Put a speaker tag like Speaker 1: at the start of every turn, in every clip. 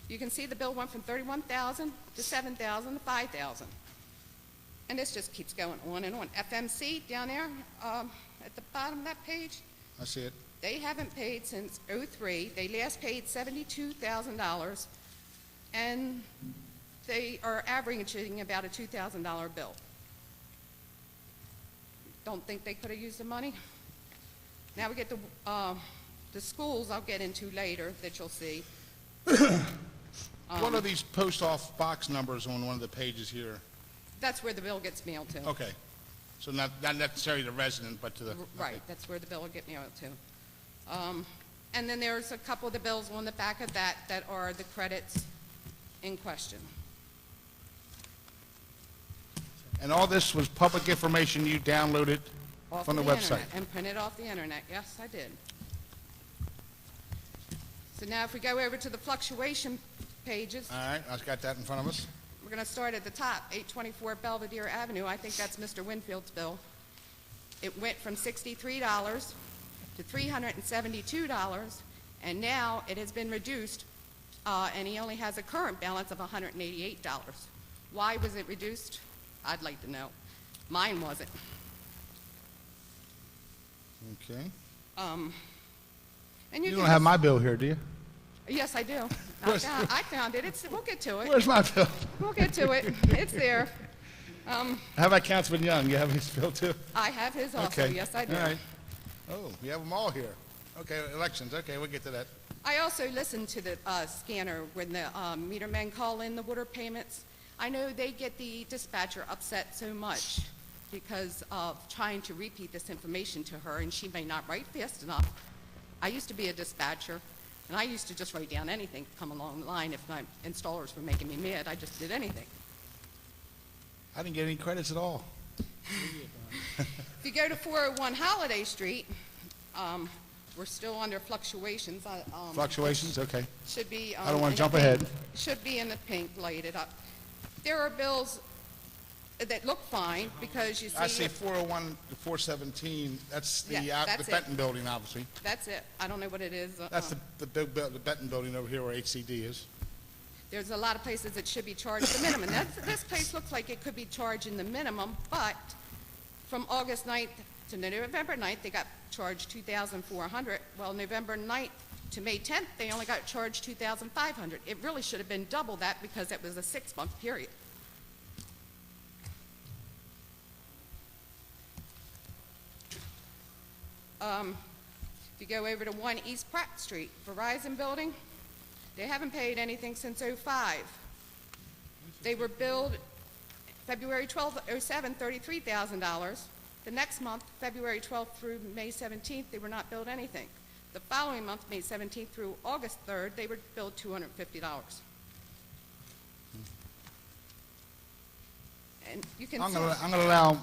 Speaker 1: You can see the bill went from $31,000 to $7,000 to $5,000. And this just keeps going on and on. FMC down there at the bottom of that page,
Speaker 2: I see it.
Speaker 1: they haven't paid since '03. They last paid $72,000, and they are averaging about a $2,000 bill. Don't think they could have used the money? Now we get the schools I'll get into later that you'll see.
Speaker 2: What are these post-off box numbers on one of the pages here?
Speaker 1: That's where the bill gets mailed to.
Speaker 2: Okay. So not necessarily the resident, but to the...
Speaker 1: Right,
Speaker 2: okay.
Speaker 1: that's where the bill will get mailed to. And then there's a couple of the bills on the back of that that are the credits in question.
Speaker 2: And all this was public information you downloaded
Speaker 1: Off
Speaker 2: from the
Speaker 1: of
Speaker 2: website?
Speaker 1: internet, and printed off the internet. Yes, I did. So now if we go over to the fluctuation pages,
Speaker 2: All right, I've got that in front of us.
Speaker 1: we're going to start at the top, 824 Belvedere Avenue. I think that's Mr. Winfield's bill. It went from $63 to $372, and now it has been reduced, and he only has a current balance of $188. Why was it reduced? I'd like to know. Mine wasn't.
Speaker 2: Okay.
Speaker 1: And
Speaker 2: You
Speaker 1: can
Speaker 2: don't have
Speaker 1: just-
Speaker 2: my bill here, do you?
Speaker 1: Yes, I do.
Speaker 2: Where's-
Speaker 1: I found it. We'll get to it.
Speaker 2: Where's my bill?
Speaker 1: We'll get to it. It's there.
Speaker 2: How about Councilman Young? You have his bill too?
Speaker 1: I have his also.
Speaker 2: Okay.
Speaker 1: Yes, I do.
Speaker 2: All right. Oh, we have them all here. Okay, elections. Okay, we'll get to that.
Speaker 1: I also listen to the scanner when the meter men call in the water payments. I know they get the dispatcher upset so much because of trying to repeat this information to her, and she may not write fast enough. I used to be a dispatcher, and I used to just write down anything to come along the line. If my installers were making me mad, I just did anything.
Speaker 2: I didn't get any credits at all.
Speaker 1: If you go to 401 Holiday Street, we're still under fluctuations.
Speaker 2: Fluctuations? Okay.
Speaker 1: Should be.
Speaker 2: I don't want
Speaker 1: in
Speaker 2: to jump
Speaker 1: the pink.
Speaker 2: ahead.
Speaker 1: Should be in the pink, lighted up. There are bills that look fine because you see.
Speaker 2: I see 401 to 417. That's the
Speaker 1: Yeah, that's
Speaker 2: the
Speaker 1: it.
Speaker 2: Benton building, obviously.
Speaker 1: That's it. I don't know what it is.
Speaker 2: That's the big the Benton building over here where HCD is.
Speaker 1: There's a lot of places that should be charged the minimum. This place looks like it could be charging the minimum, but from August 9th to November 9th, they got charged $2,400. Well, November 9th to May 10th, they only got charged $2,500. It really should have been double that because it was a 6-month period. If you go over to 1 East Pratt Street, Verizon Building, they haven't paid anything since '05. They were billed February 12th, '07, $33,000. The next month, February 12th through May 17th, they were not billed anything. The following month, May 17th through August 3rd, they were billed $250. And you can
Speaker 2: I'm
Speaker 1: see.
Speaker 2: going to allow,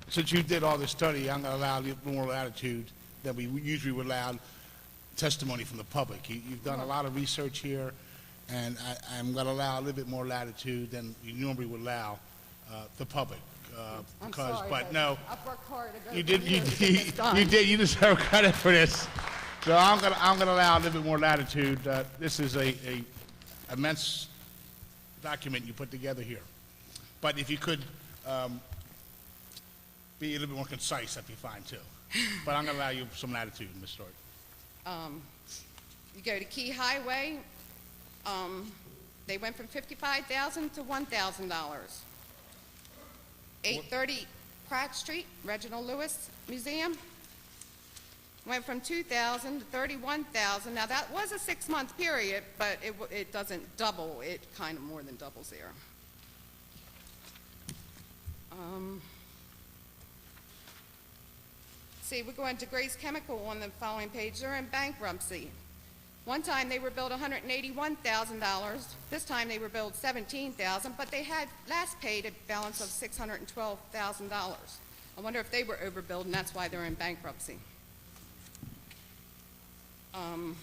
Speaker 2: since you did all this study, I'm going to allow a little more latitude than we usually would allow testimony from the public. You've done a lot of research here, and I'm going to allow a little bit more latitude than you normally would allow the public.
Speaker 1: I'm
Speaker 2: Because,
Speaker 1: sorry,
Speaker 2: but no,
Speaker 1: I've worked hard to go
Speaker 2: you
Speaker 1: through
Speaker 2: did,
Speaker 1: here to get this done.
Speaker 2: you deserve credit for this. So I'm gonna allow a little bit more latitude. This is a immense document you put together here. But if you could be a little bit more concise, that'd be fine too. But I'm gonna allow you some latitude, Ms. Stewart.
Speaker 1: You go to Key Highway, they went from $55,000 to $1,000. 830 Pratt Street, Reginald Lewis Museum, went from $2,000 to $31,000. Now that was a 6-month period, but it doesn't double. It kind of more than doubles there. See, we're going to Grace Chemical on the following page. They're in bankruptcy. One time they were billed $181,000. This time they were billed $17,000, but they had last paid a balance of $612,000. I wonder if they were overbilled, and that's why they're in bankruptcy. And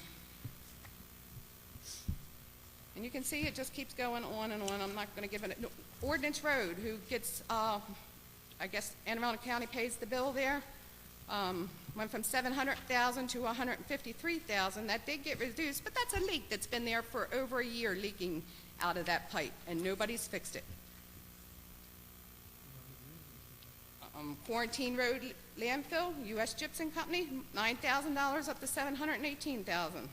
Speaker 1: you can see it just keeps going on and on. I'm not going to give it. Ordnance Road, who gets, I guess Anne Arundel County pays the bill there. went from 700,000 to 153,000. That did get reduced, but that's a leak that's been there for over a year leaking out of that pipe, and nobody's fixed it. Quarantine Road landfill, U.S. Gypsum Company, $9,000 up to $718,000.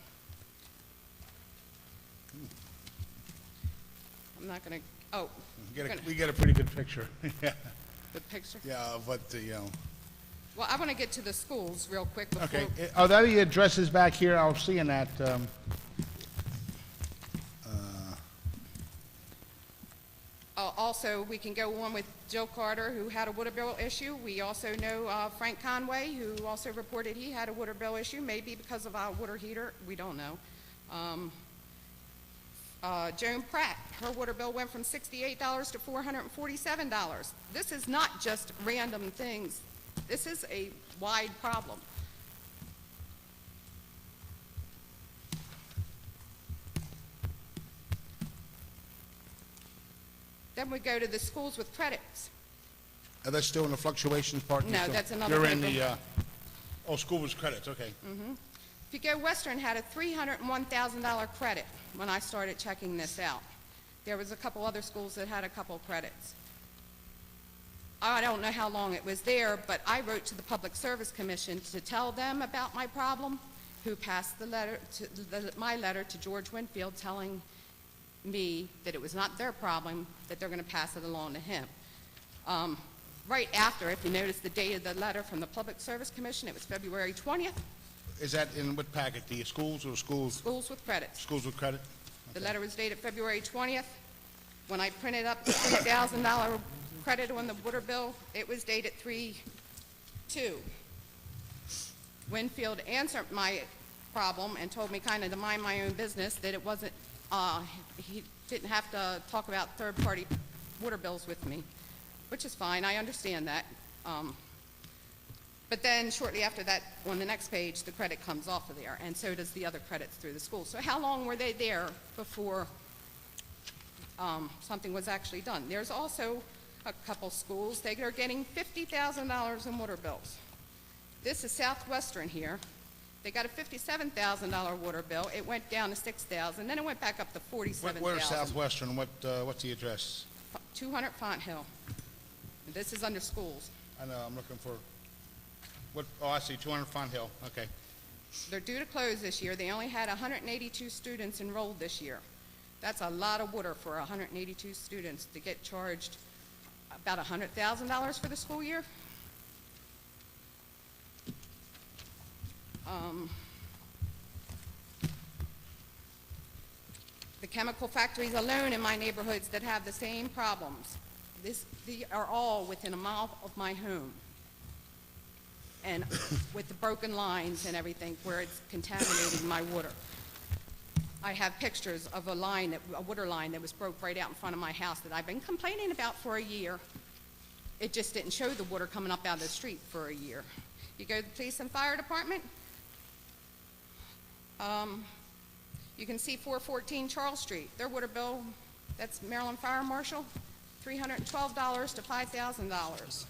Speaker 1: I'm not going to, oh.
Speaker 2: We get a pretty good picture. Yeah.
Speaker 1: The picture?
Speaker 2: Yeah, of what,
Speaker 1: Well, I want to get to the schools real quick before.
Speaker 2: Okay, are there any addresses back here? I was seeing that,
Speaker 1: Also, we can go on with Jill Carter, who had a water bill issue. We also know Frank Conway, who also reported he had a water bill issue, maybe because of our water heater. We don't know. Joan Pratt, her water bill went from $68 to $447. This is not just random things. This is a wide problem. Then we go to the schools with credits.
Speaker 2: are they still in the fluctuations part?
Speaker 1: No, that's another
Speaker 2: You're in
Speaker 1: paper.
Speaker 2: the, school was credits, okay.
Speaker 1: If you go Western had a $301,000 credit when I started checking this out. There was a couple other schools that had a couple credits. I don't know how long it was there, but I wrote to the Public Service Commission to tell them about my problem, who passed the letter my letter to George Winfield telling me that it was not their problem, that they're going to pass it along to him. Right after, if you notice the date of the letter from the Public Service Commission, it was February 20th.
Speaker 2: Is that in what packet, the schools or schools?
Speaker 1: Schools with credits.
Speaker 2: Schools with credit?
Speaker 1: The letter was dated February 20th. When I printed up the $3,000 credit on the water bill, it was dated 3/2. Winfield answered my problem and told me kind of to mind my own business, that it wasn't, he didn't have to talk about third-party water bills with me, which is fine, I understand that. But then shortly after that, on the next page, the credit comes off of there, and so does the other credits through the school. So how long were they there before something was actually done? There's also a couple schools, they are getting $50,000 in water bills. This is Southwestern here. They got a $57,000 water bill. It went down to $6,000, then it went back up to $47,000.
Speaker 2: Where's Southwestern? What's the address?
Speaker 1: 200 Font Hill. This is under schools.
Speaker 2: I know, I'm looking for, I see, 200 Font Hill, okay.
Speaker 1: They're due to close this year. They only had 182 students enrolled this year. That's a lot of water for 182 students to get charged about $100,000 for the school year. The chemical factories alone in my neighborhoods that have the same problems, they are all within a mile of my home. And with the broken lines and everything where it's contaminating my water. I have pictures of a water line that was broke right out in front of my house that I've been complaining about for a year. It just didn't show the water coming up out of the street for a year. You go to the police and fire department, you can see 414 Charles Street. Their water bill, that's Maryland Fire Marshal, $312 to $5,000.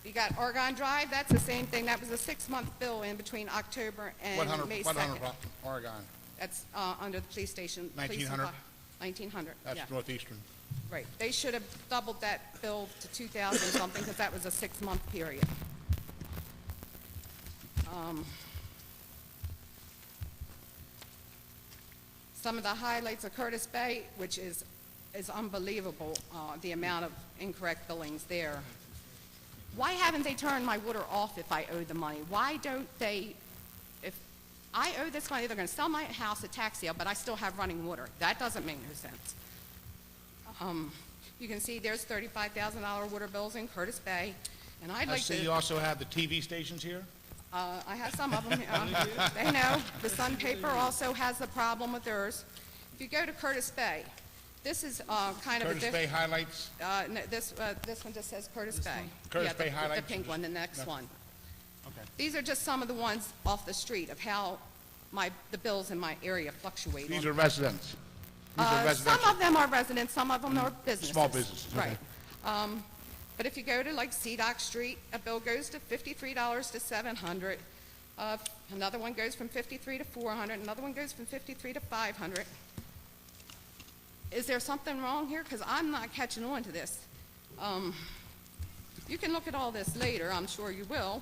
Speaker 1: You got Argonne Drive, that's the same thing. That was a 6-month bill in between October and May 2nd.
Speaker 2: 100 Oregon.
Speaker 1: That's under the police station.
Speaker 2: 1900?
Speaker 1: 1900,
Speaker 2: That's
Speaker 1: yeah.
Speaker 2: Northeastern.
Speaker 1: Right. They should have doubled that bill to 2,000 something because that was a 6-month period. Some of the highlights of Curtis Bay, which is unbelievable, the amount of incorrect billings there. Why haven't they turned my water off if I owe the money? Why don't they, if I owe this money, they're going to sell my house at tax sale, but I still have running water. That doesn't make no sense. You can see there's $35,000 water bills in Curtis Bay, and I'd
Speaker 2: I
Speaker 1: like
Speaker 2: see
Speaker 1: to...
Speaker 2: you also have the TV stations here?
Speaker 1: I have some of them. They know. The Sun Paper also has the problem with theirs. If you go to Curtis Bay, this is kind of
Speaker 2: Curtis Bay highlights?
Speaker 1: No, this one just says Curtis Bay.
Speaker 2: Curtis
Speaker 1: Yeah,
Speaker 2: Bay highlights?
Speaker 1: The pink one, the next one.
Speaker 2: Okay.
Speaker 1: These are just some of the ones off the street of how the bills in my area fluctuate.
Speaker 2: These are residents? These are
Speaker 1: Some
Speaker 2: residential?
Speaker 1: of them are residents, some of them are businesses.
Speaker 2: Small businesses, okay.
Speaker 1: Right. But if you go to like CDOC Street, a bill goes to $53 to $700. Another one goes from $53 to $400. Another one goes from $53 to $500. Is there something wrong here? Because I'm not catching on to this. You can look at all this later, I'm sure you will.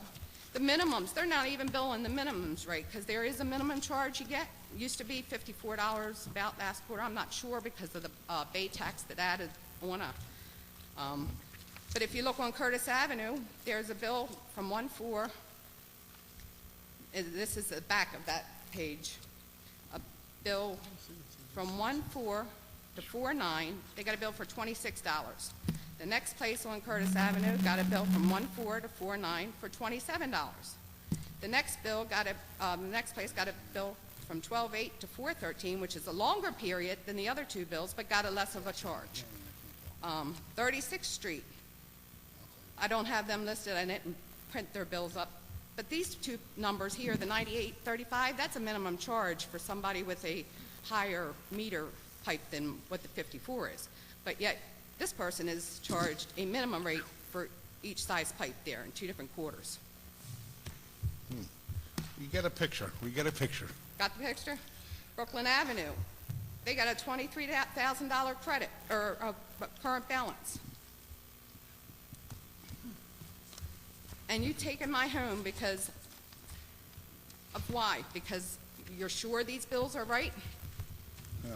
Speaker 1: The minimums, they're not even billing the minimums right, because there is a minimum charge you get. It used to be $54 about last quarter. I'm not sure because of the bay tax that added on but if you look on Curtis Avenue, there's a bill from 1/4. This is the back of that page. A bill from 1/4 to 4/9. They got a bill for $26. The next place on Curtis Avenue got a bill from 1/4 to 4/9 for $27. The next place got a bill from 12/8 to 4/13, which is a longer period than the other two bills, but got a less of a charge. 36th Street. I don't have them listed. I didn't print their bills up. But these two numbers here, the 9835, that's a minimum charge for somebody with a higher meter pipe than what the 54 is. But yet, this person is charged a minimum rate for each size pipe there in 2 different quarters.
Speaker 2: You get a picture. We get a picture.
Speaker 1: Got the picture? Brooklyn Avenue. They got a $23,000 credit, or current balance. And you taken my home because of why? Because you're sure these bills are right?
Speaker 2: Yeah.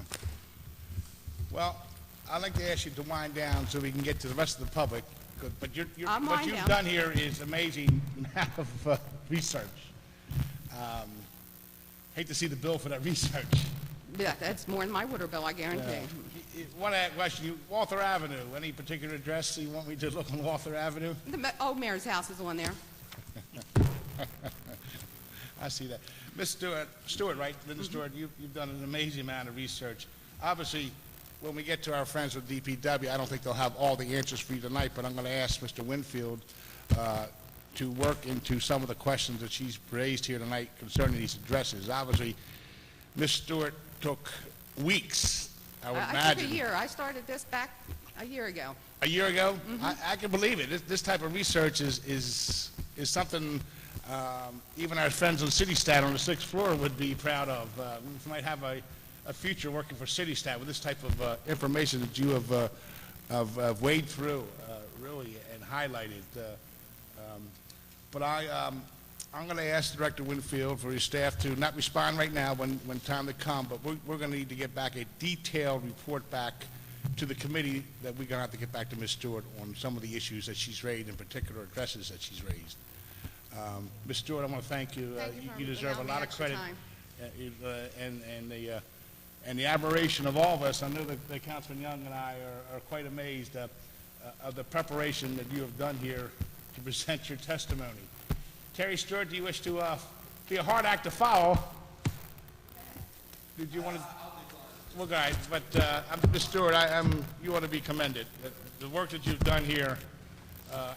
Speaker 2: Well, I'd like to ask you to wind down so we can get to the rest of the public. But what you've done here is amazing amount of research. Hate to see the bill for that research.
Speaker 1: Yeah, that's more than my water bill, I guarantee.
Speaker 2: Want to question you, Walther Avenue, any particular address you want me to look on Walther Avenue?
Speaker 1: The old mayor's house is on there.
Speaker 2: I see that. Ms. Stewart, right? Linda Stewart, you've done an amazing amount of research. Obviously, when we get to our friends with DPW, I don't think they'll have all the answers for you tonight, but I'm going to ask Mr. Winfield to work into some of the questions that she's raised here tonight concerning these addresses. Obviously, Ms. Stewart took weeks, I would imagine.
Speaker 1: I took a year. I started this back a year ago.
Speaker 2: A year ago? I can believe it. This type of research is something even our friends on CityStat on the 6th floor would be proud of. We might have a future working for CityStat with this type of information that you have waded through, really, and highlighted. But I'm going to ask Director Winfield for his staff to not respond right now when time to come, but we're going to need to get back a detailed report back to the committee that we're going to have to get back to Ms. Stewart on some of the issues that she's raised, in particular addresses that she's raised. Ms. Stewart, I want to thank you. You deserve a lot of credit, and the admiration of all of us. I know that Councilman Young and I are quite amazed of the preparation that you have done here to present your testimony. Terry Stewart, do you wish to be a hard act to follow? Did you want to? Well, guys, but Mr. Stewart, you ought to be commended. The work that you've done here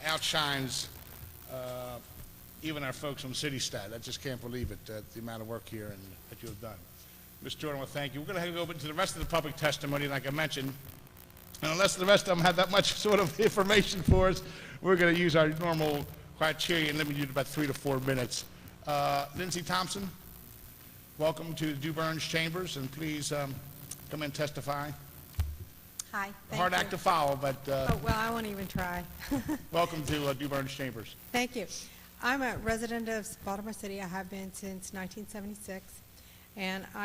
Speaker 2: outshines even our folks from CityStat. I just can't believe it, the amount of work here and that you have done. Mr. Stewart, I want to thank you. We're going to go into the rest of the public testimony, like I mentioned. And unless the rest of them have that much sort of information for us, we're going to use our normal criteria and limit you to about 3 to 4 minutes. Lindsay Thompson, welcome to Dew Burns Chambers, and please come and testify.
Speaker 3: Hi.
Speaker 2: Hard act to follow, but
Speaker 3: Oh, well, I won't even try.
Speaker 2: welcome to Dew Burns Chambers.
Speaker 3: Thank you. I'm a resident of Baltimore City. I have been since 1976, and I